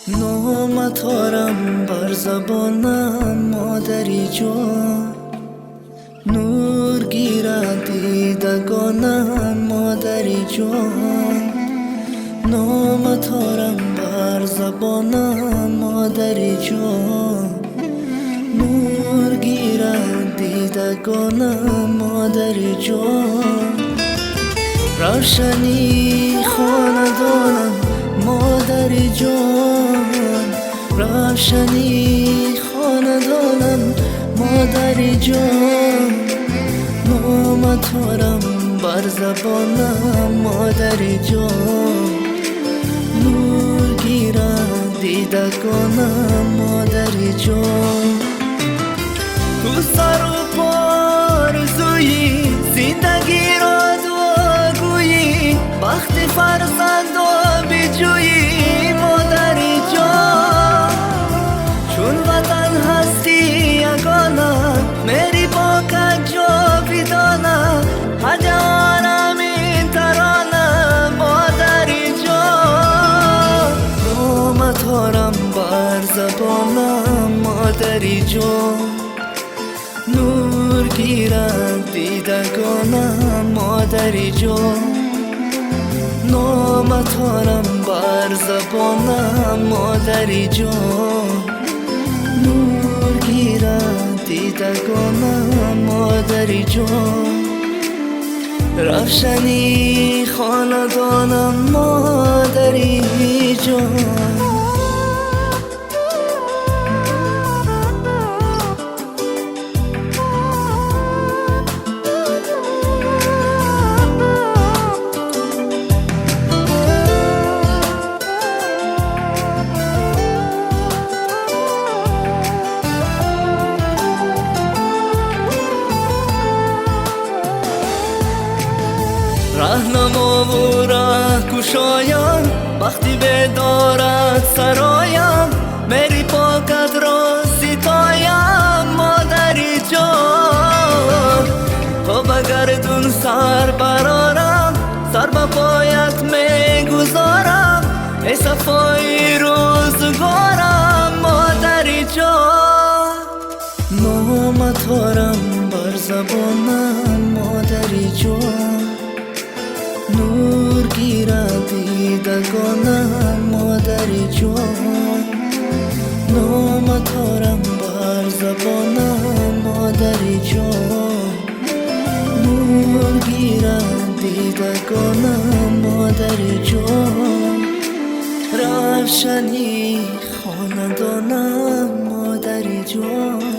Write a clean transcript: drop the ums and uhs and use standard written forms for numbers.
نامت آرم بر زبانم مادری جان، نور گیرد دیدگانم مادری جان. نامت آرم بر زبانم مادری جان، نور گیرد دیدگانم مادری جان. روشنی خاندانم مادری جان، روشنی خاندانم مادری جان. نامت آرم بر زبانم مادری جان، نور گیرد دیدگانم مادری جان. تو سر و پارزویی زندگی را دعاگویی، بخت فرزند و بجویی مادری جان. چون وطن هستی یگانه، میری پاکت جاویدانه، هده آرم این ترانه مادری جان. نامت آرم بر زبانم مادری جان، نور گیرد دیدگانم مادری جان. نامت آرم بر زبانم مادری جان، نور گیرد دیدگانم مادری جان. روشنی خاندانم مادری جان. رهنما و ره کشایم، وقتی بدارد سرایم، میری پاکت را ستایم مادری جان. تو بگردون سر برارم، سر به پایت میگذارم، ای صفای روزگارم مادری جان. نامت آرم بر زبانم مادری جان، نور گیرد دیدگانم مادری جان. نامت آرم بر زبانم مادری جان، نور گیرد دیدگانم مادری جان. روشنی خاندانم مادری جان.